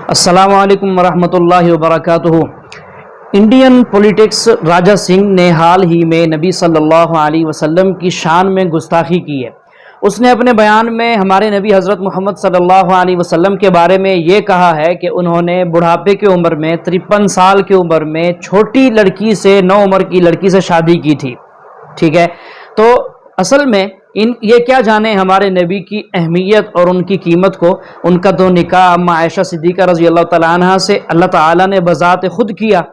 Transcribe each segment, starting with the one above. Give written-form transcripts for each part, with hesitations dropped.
अस्सलामुअलैकुम वरहमतुल्लाहि वबरकातुहू। Indian politics Raja Singh ने हाल ही में नबी सल्लल्लाहु अलैहि वसल्लम की शान में गुस्ताखी की है। उसने अपने बयान में हमारे नबी हज़रत मोहम्मद सल्लल्लाहु अलैहि वसल्लम के बारे में ये कहा है कि उन्होंने बुढ़ापे की उम्र में 53 साल की उम्र में छोटी लड़की से 9 उम्र की लड़की से शादी की थी। ठीक है, तो असल में ये क्या जाने हमारे नबी की अहमियत और उनकी कीमत को। उनका तो निकाह अम्मा आयशा सिद्दीक़ा रज़ी अल्लाह तआला अन्हा से अल्लाह ताला ने बज़ात खुद किया।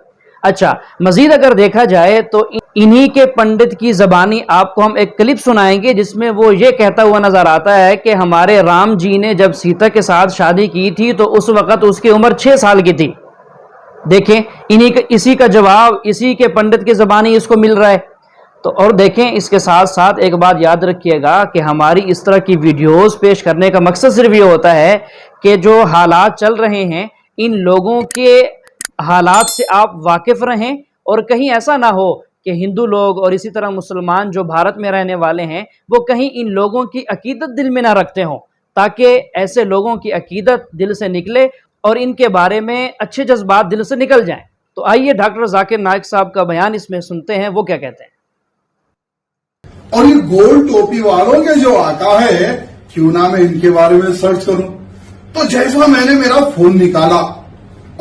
अच्छा, मज़ीद अगर देखा जाए तो इन्हीं के पंडित की ज़बानी आपको हम एक क्लिप सुनाएंगे जिसमें वो ये कहता हुआ नज़र आता है कि हमारे राम जी ने जब सीता के साथ शादी की थी तो उस वक़्त उसकी उम्र 6 साल की थी। देखें, इसी का जवाब इसी के पंडित की ज़बानी इसको मिल रहा है। तो और देखें, इसके साथ साथ एक बात याद रखिएगा कि हमारी इस तरह की वीडियोस पेश करने का मकसद सिर्फ ये होता है कि जो हालात चल रहे हैं इन लोगों के हालात से आप वाकिफ़ रहें और कहीं ऐसा ना हो कि हिंदू लोग और इसी तरह मुसलमान जो भारत में रहने वाले हैं वो कहीं इन लोगों की अकीदत दिल में ना रखते हों, ताकि ऐसे लोगों की अकीदत दिल से निकले और इनके बारे में अच्छे जज्बात दिल से निकल जाएं। तो आइए डॉक्टर जाकिर नाइक साहब का बयान इसमें सुनते हैं, वो क्या कहते हैं। और ये गोल टोपी वालों के जो आका है, क्यों ना मैं इनके बारे में सर्च करूं। तो जैसा मैंने मेरा फोन निकाला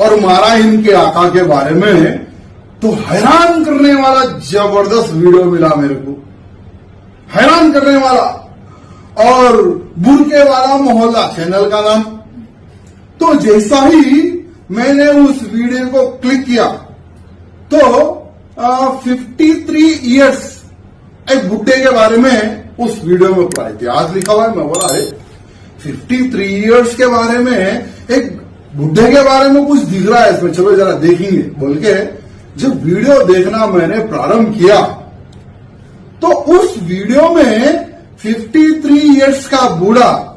और मारा इनके आका के बारे में, तो हैरान करने वाला जबरदस्त वीडियो मिला मेरे को, हैरान करने वाला। और बुरके वाला मोहल्ला चैनल का नाम। तो जैसा ही मैंने उस वीडियो को क्लिक किया तो 53 इयर्स एक बुड्ढे के बारे में उस वीडियो में पूरा इतिहास लिखा हुआ है। मैं बोला, अरे 53 इयर्स के बारे में एक बुड्ढे के बारे में कुछ दिख रहा है इसमें, चलो जरा देखेंगे बोल के जब वीडियो देखना मैंने प्रारंभ किया तो उस वीडियो में 53 इयर्स का बूढ़ा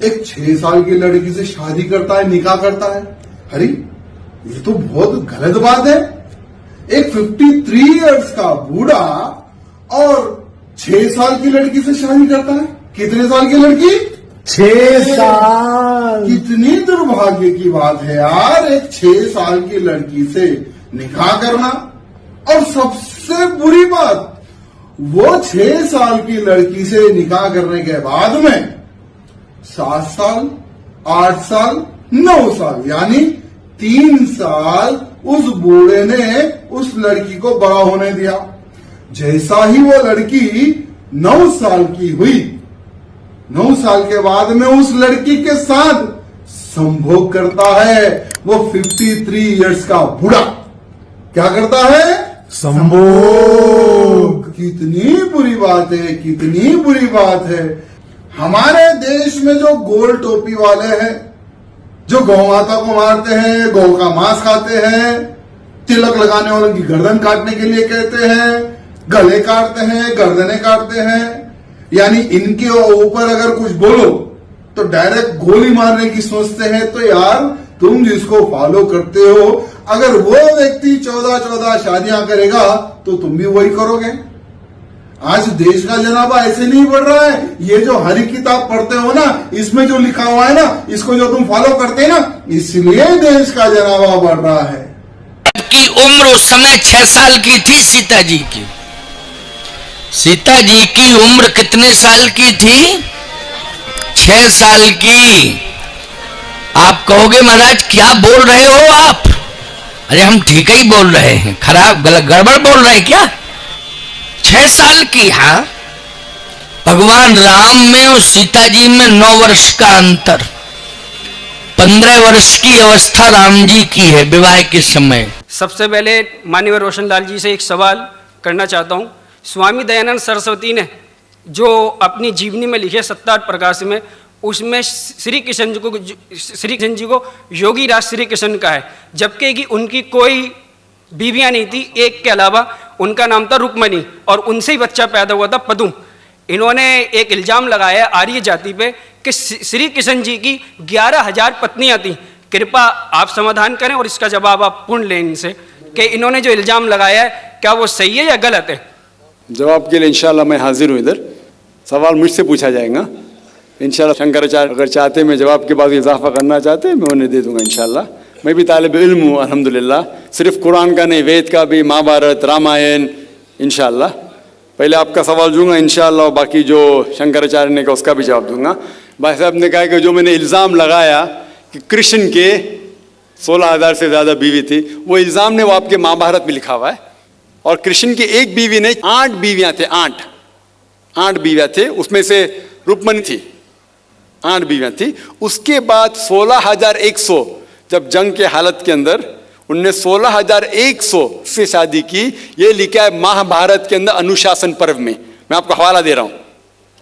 एक 6 साल की लड़की से शादी करता है, निकाह करता है। अरे ये तो बहुत गलत बात है। एक 53 इयर्स का बूढ़ा और 6 साल की लड़की से शादी करता है। कितने साल की लड़की? 6 साल। कितनी दुर्भाग्य की बात है यार, एक 6 साल की लड़की से निकाह करना। और सबसे बुरी बात, वो 6 साल की लड़की से निकाह करने के बाद में 7 साल, 8 साल, 9 साल यानी 3 साल उस बूढ़े ने उस लड़की को बड़ा होने दिया। जैसा ही वो लड़की 9 साल की हुई, 9 साल के बाद में उस लड़की के साथ संभोग करता है वो 53 इयर्स का बूढ़ा। क्या करता है? संभोग। कितनी बुरी बात है, कितनी बुरी बात है। हमारे देश में जो गोल टोपी वाले हैं, जो गौ माता को मारते हैं, गौ का मांस खाते हैं, तिलक लगाने वालों की गर्दन काटने के लिए कहते हैं, गले काटते हैं, गर्दनें काटते हैं, यानी इनके ऊपर अगर कुछ बोलो तो डायरेक्ट गोली मारने की सोचते हैं। तो यार तुम जिसको फॉलो करते हो, अगर वो व्यक्ति 14 शादियां करेगा तो तुम भी वही करोगे। आज देश का जनाबा ऐसे नहीं बढ़ रहा है। ये जो हरी किताब पढ़ते हो ना, इसमें जो लिखा हुआ है ना, इसको जो तुम फॉलो करते हैं ना, इसलिए देश का जनाबा बढ़ रहा है। की उम्र उस समय 6 साल की थी सीता जी की। सीता जी की उम्र कितने साल की थी? 6 साल की। आप कहोगे महाराज क्या बोल रहे हो आप? अरे हम ठीक ही बोल रहे हैं, खराब गड़बड़ बोल रहे हैं क्या? 6 साल की। हाँ, भगवान राम में और सीता जी में 9 वर्ष का अंतर। 15 वर्ष की अवस्था राम जी की है विवाह के समय। सबसे पहले माननीय रोशनलाल जी से एक सवाल करना चाहता हूँ। स्वामी दयानंद सरस्वती ने जो अपनी जीवनी में लिखे 7 प्रकाश में, उसमें श्री कृष्ण जी को योगी राज श्री कृष्ण का है, जबकि कि उनकी कोई बीवियां नहीं थी, एक के अलावा। उनका नाम था रुक्मणी और उनसे ही बच्चा पैदा हुआ था पदुम। इन्होंने एक इल्ज़ाम लगाया आर्य जाति पे कि श्री कृष्ण जी की 11,000 पत्नियां थीं। कृपा आप समाधान करें और इसका जवाब आप पूर्ण लें इनसे कि इन्होंने जो इल्ज़ाम लगाया है क्या वो सही है या गलत है। जवाब के लिए इंशाल्लाह मैं हाजिर हूँ। इधर सवाल मुझसे पूछा जाएगा। इंशाल्लाह शंकराचार्य अगर चाहते मैं जवाब के बाद इजाफा करना चाहते मैं उन्हें दे दूंगा इंशाल्लाह। मैं भी तालिब इल्म हूँ अल्हम्दुलिल्लाह, सिर्फ कुरान का नहीं, वेद का भी, महाभारत, रामायण, इंशाअल्लाह। पहले आपका सवाल दूंगा इंशाअल्लाह, बाकी जो शंकराचार्य ने कहा उसका भी जवाब दूंगा। भाई साहब ने कहा कि जो मैंने इल्ज़ाम लगाया कि कृष्ण के 16,000 से ज़्यादा बीवी थी, वो इल्ज़ाम ने वो आपके महाभारत में लिखा हुआ है। और कृष्ण की एक बीवी नहीं, 8 बीवियाँ थे, 8 बीवियाँ थे, उसमें से रुक्मणी थी, 8 बीवियाँ थी। उसके बाद 16,100 जब जंग के हालत के अंदर उनने 16,100 से शादी की। ये लिखा है महाभारत के अंदर अनुशासन पर्व में। मैं आपको हवाला दे रहा हूँ,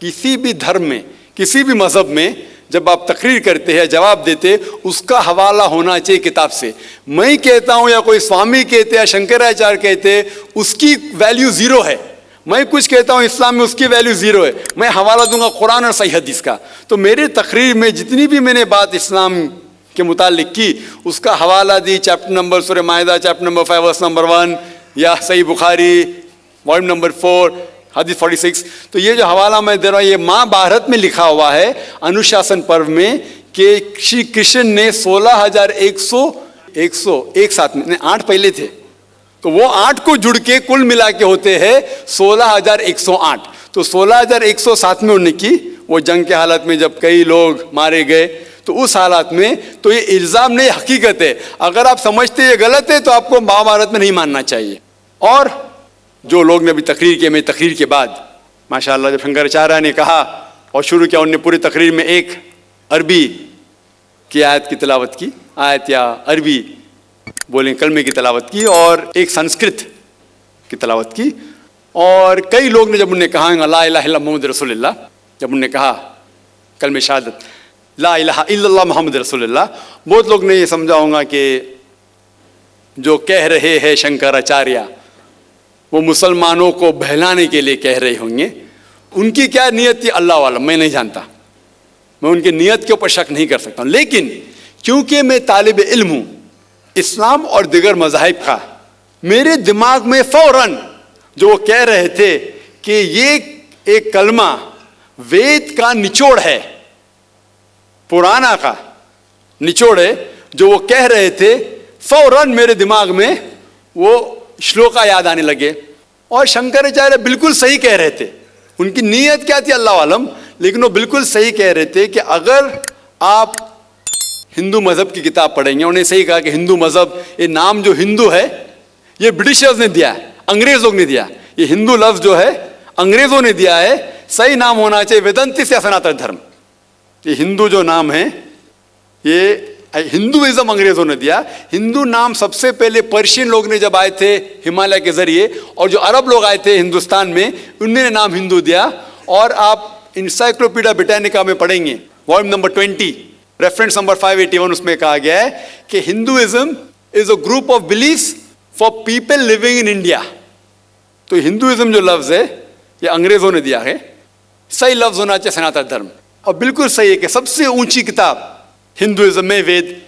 किसी भी धर्म में, किसी भी मजहब में जब आप तकरीर करते हैं, जवाब देते, उसका हवाला होना चाहिए किताब से। मैं कहता हूँ या कोई स्वामी कहते या शंकराचार्य कहते, उसकी वैल्यू 0 है। मैं कुछ कहता हूँ इस्लाम में, उसकी वैल्यू 0 है। मैं हवाला दूंगा कुरान और सही हदीस का। तो मेरे तकरीर में जितनी भी मैंने बात इस्लाम के मुतालिक की, उसका हवाला दी, चैप्टर नंबर सूरह माइदा चैप्टर नंबर 5 वर्स नंबर 1, या सही बुखारी वॉल्यूम नंबर 4 हदीस 46। तो ये जो हवाला मैं दे रहा हूँ, ये महाभारत में लिखा हुआ है अनुशासन पर्व में कि श्री कृष्ण ने 16,100 एक साथ में, 8 पहले थे, तो वो 8 को जुड़ के कुल मिला के होते हैं 16,108। तो 16,100 साथ में उन्होंने की, वो जंग के हालत में जब कई लोग मारे गए, तो उस हालत में तो ये इल्ज़ाम नहीं, हकीकत है। अगर आप समझते ये गलत है तो आपको महाभारत में नहीं मानना चाहिए। और जो लोग ने अभी तकरीर किया, मेरी तकरीर के बाद माशाअल्लाह जब शंकराचार्य ने कहा और शुरू किया, उन्होंने पूरी तकरीर में एक अरबी की आयत की तिलावत की, आयत या अरबी बोलें कलमे की तिलावत की, और एक संस्कृत की तिलावत की। और कई लोग ने जब उन्होंने कहा ला इलाहा इल्लल्लाह मुहम्मद रसूलुल्लाह, जब उन्होंने कहा कलमे शहादत ला इलाहा इल्लल्लाह मुहम्मद रसूलुल्लाह, बहुत लोग ने ये समझा होगा कि जो कह रहे हैं शंकराचार्य वो मुसलमानों को बहलाने के लिए कह रहे होंगे। उनकी क्या नीयत थी अल्लाह वालम, मैं नहीं जानता, मैं उनकी नीयत के ऊपर शक नहीं कर सकता। लेकिन क्योंकि मैं तालिब इल्म हूँ इस्लाम और दिगर मज़ाहिब का, मेरे दिमाग में फौरन जो वो कह रहे थे कि ये एक कलमा वेद का निचोड़ है, पुराना का निचोड़ है, जो वो कह रहे थे, फौरन मेरे दिमाग में वो श्लोका याद आने लगे। और शंकराचार्य बिल्कुल सही कह रहे थे, उनकी नीयत क्या थी अल्लाह आलम, लेकिन वो बिल्कुल सही कह रहे थे कि अगर आप हिंदू मजहब की किताब पढ़ेंगे, उन्हें सही कहा कि हिंदू मजहब, ये नाम जो हिंदू है ये ब्रिटिशर्स ने दिया है, अंग्रेजों ने दिया। ये हिंदू लफ्ज जो है अंग्रेजों ने दिया है, सही नाम होना चाहिए वेदांतिस या सनातन धर्म। ये हिंदू जो नाम है ये हिंदुइज्म अंग्रेजों ने दिया। हिंदू नाम सबसे पहले पर्शियन लोग ने जब आए थे हिमालय के जरिए, और जो अरब लोग आए थे हिंदुस्तान में, उन्होंने नाम हिंदू दिया। और आप इंसाइक्लोपीडिया ब्रिटानिका में पढ़ेंगे वॉल्यूम नंबर 20 रेफरेंस नंबर 581, उसमें कहा गया है कि Hinduism is a group of beliefs for people living in India. तो हिंदुइज्म जो लफ्ज है ये अंग्रेजों ने दिया है, सही लफ्ज होना चाहिए सनातन धर्म। और बिल्कुल सही है कि सबसे ऊंची किताब हिंदुइज्म में वेद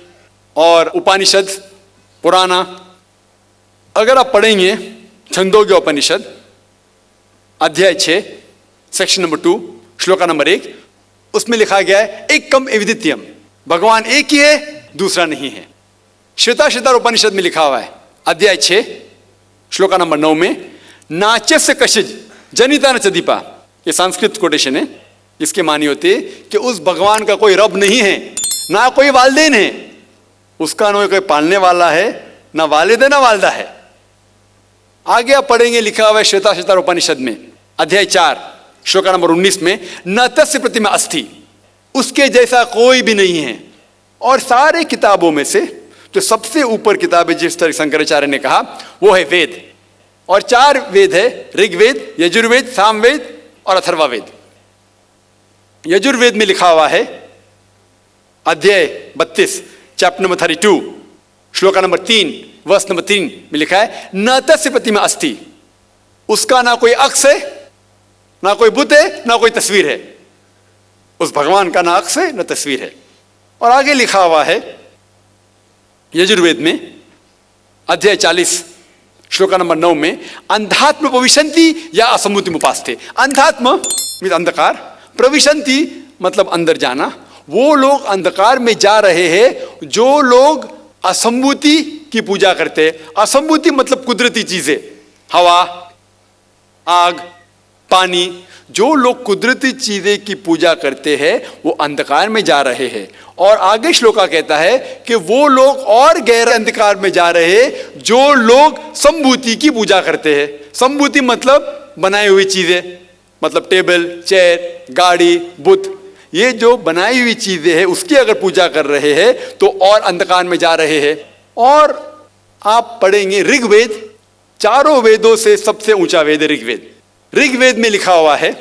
और उपनिषद पुराना। अगर आप पढ़ेंगे छंदोग्य उपनिषद अध्याय 6 सेक्शन नंबर 2 श्लोका नंबर 1, उसमें लिखा गया है एकम एविदित्यम, भगवान एक ही है, दूसरा नहीं है। श्वेताश्वतर उपनिषद में लिखा हुआ है अध्याय 6 श्लोका नंबर 9 में नाचस्य कशिज जनिता न चदीपा, ये संस्कृत कोटेशन है। इसके मानी होते कि उस भगवान का कोई रब नहीं है, ना कोई वालिदैन है, उसका ना कोई पालने वाला है, ना वालिद है ना वालदा है। आगे आप पढ़ेंगे लिखा हुआ है श्वेताश्वतर उपनिषद में अध्याय 4 श्लोका नंबर 19 में न तस्य प्रतिमा अस्ति, उसके जैसा कोई भी नहीं है। और सारे किताबों में से जो सबसे ऊपर किताब है, जिस तरह शंकराचार्य ने कहा, वो है वेद। और 4 वेद है, ऋग्वेद, यजुर्वेद, सामवेद और अथर्ववेद। यजुर्वेद में लिखा हुआ है अध्याय 32 chapter number 32 shloka number 3 verse number 3 में लिखा है न तस्य प्रतिमा अस्ति, उसका ना कोई अक्ष है, ना कोई बुत है, ना कोई तस्वीर है। उस भगवान का ना अक्ष है ना तस्वीर है। और आगे लिखा हुआ है यजुर्वेद में अध्याय 40 श्लोका नंबर 9 में अंधात्म प्रविशन्ति या असमुति उपास्ते। अंधात्म मीन्स अंधकार, प्रविशन्ति मतलब अंदर जाना। वो लोग अंधकार में जा रहे हैं जो लोग असंभूति की पूजा करते हैं। असंभूति मतलब कुदरती चीजें, हवा, आग, पानी। जो लोग कुदरती चीजें की पूजा करते हैं वो अंधकार में जा रहे हैं। और आगे श्लोका कहता है कि वो लोग और गहरे अंधकार में जा रहे हैं जो लोग संभूति की पूजा करते हैं। संभूति मतलब बनाई हुई चीजें, मतलब टेबल, चेयर, गाड़ी, बुत, ये जो बनाई हुई चीजें हैं उसकी अगर पूजा कर रहे हैं तो और अंधकार में जा रहे हैं। और आप पढ़ेंगे ऋग्वेद, चारों वेदों से सबसे ऊंचा वेद है ऋग्वेद। ऋग्वेद में लिखा हुआ है,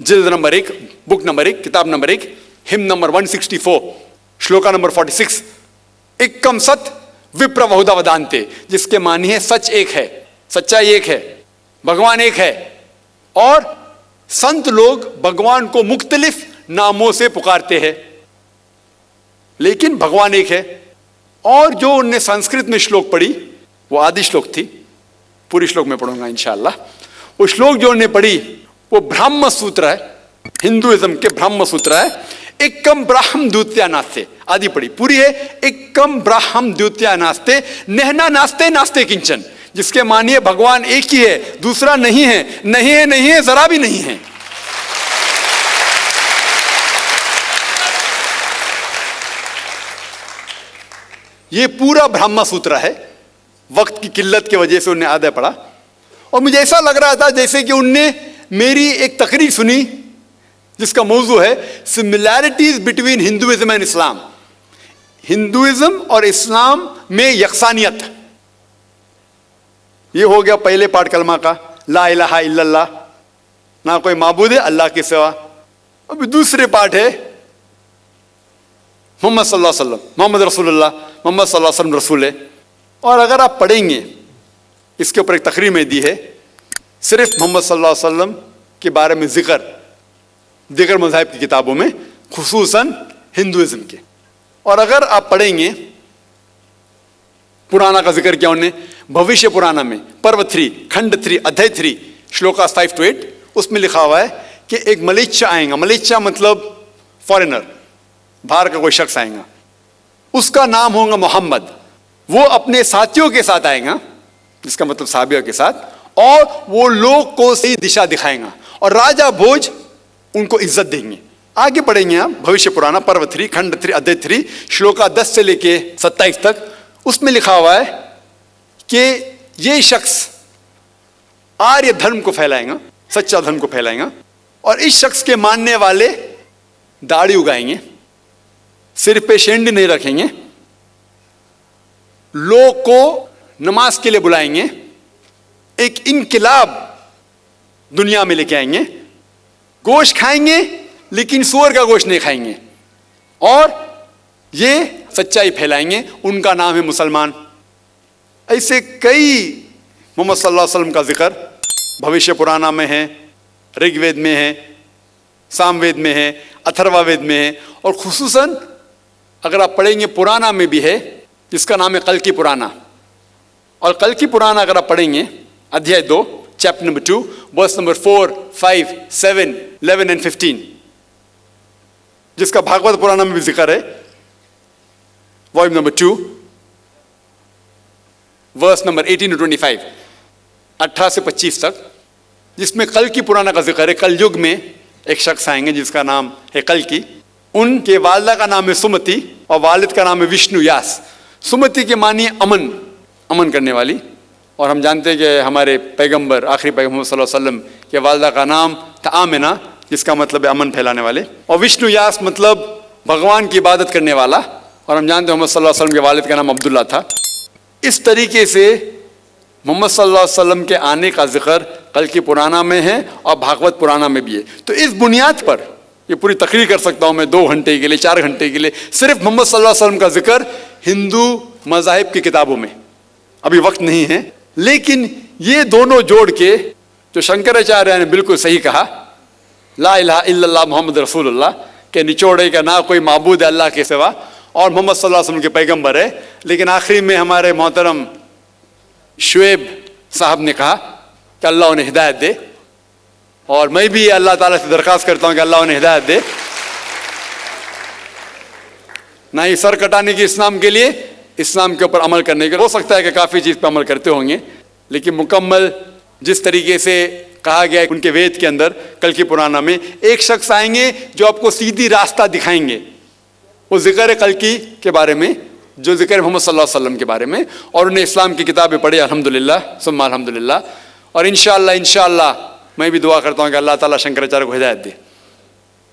जिल्द नंबर 1, बुक नंबर 1, किताब number 1, him number 164, shloka number 46, एकम सत विप्र बहुधा वदान्ते, जिसके मानी है सच एक है, सच्चाई एक है, भगवान एक है। और संत लोग भगवान को मुख्तलिफ नामों से पुकारते हैं, लेकिन भगवान एक है। और जो उनने संस्कृत में श्लोक पढ़ी वो आदि श्लोक थी, पूरी श्लोक में पढ़ूंगा इंशाअल्लाह। वो श्लोक जो उन्होंने पढ़ी वो ब्रह्म सूत्र है, हिंदुइज्म के ब्रह्म सूत्र है। एकम ब्राह्म द्वितीया नास्ते, आदि पढ़ी, पूरी है। एकम ब्राह्म द्वितीया नास्ते, नेहना नास्ते नास्ते किंचन, जिसके मानिए भगवान एक ही है, दूसरा नहीं है, नहीं है, नहीं है, जरा भी नहीं है। ये पूरा ब्रह्म सूत्र है। वक्त की किल्लत की वजह से उन्हें आधा पढ़ा और मुझे ऐसा लग रहा था जैसे कि उनने मेरी एक तकरीर सुनी जिसका मौजू है similarities between Hinduism and Islam, Hinduism और इस्लाम में यकसानियत। ये हो गया पहले पाठ कलमा का, ला इलाहा इल्लल्लाह, ना कोई माबूद है अल्लाह के सिवा। अभी दूसरे पाठ है मोहम्मद सल्लल्लाहु अलैहि वसल्लम, मोहम्मद रसूलुल्लाह, मोहम्मद सल्लल्लाहु अलैहि वसल्लम रसूल है। और अगर आप पढ़ेंगे, इसके ऊपर एक तकरीर में दी है, सिर्फ मोहम्मद सल्लल्लाहु अलैहि वसल्लम के बारे में जिक्र दीगर मज़ाहिब की किताबों में, खुसूसन हिंदुइज्म के। और अगर आप पढ़ेंगे, पुराना का जिक्र किया उन्होंने, भविष्य पुराना में पर्व 3, खंड 3, अध्याय 3, श्लोका 5 to 8, उसमें लिखा हुआ है कि एक मलेच्छा आएगा, मलेच्छा मतलब फॉरेनर, बाहर का कोई शख्स आएगा, उसका नाम होगा मोहम्मद। वो अपने साथियों के साथ आएगा, जिसका मतलब साहबियों के साथ, और वो लोग को सही दिशा दिखाएगा और राजा भोज उनको इज्जत देंगे। आगे पढ़ेंगे आप भविष्य पुराना पर्व 3, खंड 3, अध्याय 3, श्लोका 10 से लेके 27 तक। उसमें लिखा हुआ है कि ये शख्स आर्य धर्म को फैलाएगा, सच्चा धर्म को फैलाएगा, और इस शख्स के मानने वाले दाढ़ी उगाएंगे, सिर पे शेंडी नहीं रखेंगे, लोग को नमाज के लिए बुलाएंगे, एक इनकिलाब दुनिया में लेके आएंगे, गोश्त खाएंगे लेकिन सूअर का गोश्त नहीं खाएंगे, और ये सच्चाई फैलाएंगे, उनका नाम है मुसलमान। ऐसे कई मोहम्मद सल्लल्लाहु अलैहि वसल्लम का जिक्र भविष्य पुराना में है, ऋग्वेद में है, सामवेद में है, अथर्ववेद में है, और खुसूसन अगर आप पढ़ेंगे पुराना में भी है, जिसका नाम है कल की पुराना। और कल की पुराना अगर आप पढ़ेंगे, अध्याय 2, chapter number 2, verse number 4, 5, 7, 11 and 15, जिसका भागवत पुराना में भी जिक्र है, volume number 2, verse number 18 to 25, 18 से 25 तक, जिसमें कल की पुराना का जिक्र है। कल युग में एक शख्स आएंगे जिसका नाम है कल की, उनके वालिदा का नाम है सुमति और वालिद का नाम है विष्णु यास। सुमति के मानिए अमन, अमन करने वाली, और हम जानते हैं कि हमारे पैगंबर, आखिरी पैगंबर सल्लल्लाहु अलैहि वसल्लम के वालिदा का नाम था आमिना, जिसका मतलब है अमन फैलाने वाले, और विष्णु यास मतलब भगवान की इबादत करने वाला, और हम जानते हैं मोहम्मद सल्लल्लाहु अलैहि वसल्लम के वालिद का नाम अब्दुल्ला था। इस तरीके से मोहम्मद सल्लल्लाहु अलैहि वसल्लम के आने का जिक्र कल की पुराना में है और भागवत पुराना में भी है। तो इस बुनियाद पर ये पूरी तकरीर कर सकता हूँ मैं 2 घंटे के लिए, 4 घंटे के लिए, सिर्फ मोहम्मद सल्लल्लाहु अलैहि वसल्लम का जिक्र हिंदू मज़ाहिब की किताबों में। अभी वक्त नहीं है, लेकिन ये दोनों जोड़ के जो शंकराचार्य ने बिल्कुल सही कहा, ला इलाहा इल्लल्लाह मोहम्मद रसूलुल्लाह के निचोड़े का ना कोई माबूद है अल्लाह के सिवा, और मोहम्मद सल्लल्लाहु अलैहि वसल्लम के पैगंबर है। लेकिन आखिरी में हमारे मोहतरम शुएब साहब ने कहा कि अल्लाह उन्हें हिदायत दे, और मैं भी अल्लाह ताला से दरख्वास्त करता हूँ कि अल्लाह उन्हें हिदायत दे। ना ही सर कटाने की इस्लाम के लिए, इस्लाम के ऊपर अमल करने के। हो सकता है कि काफ़ी चीज़ पर अमल करते होंगे, लेकिन मुकम्मल जिस तरीके से कहा गया है उनके वेद के अंदर, कल की पुराना में, एक शख्स आएंगे जो आपको सीधी रास्ता दिखाएंगे। वो जिक्र है कल की के बारे में, जो जिक्र मोहम्मद सल्लल्लाहु अलैहि वसल्लम के बारे में, और उन्हें इस्लाम की किताबें पढ़ी, अल्हम्दुलिल्लाह सुम्मा अल्हम्दुलिल्लाह। और इंशाअल्लाह मैं भी दुआ करता हूँ कि अल्लाह ताला शंकराचार्य को हिदायत दे।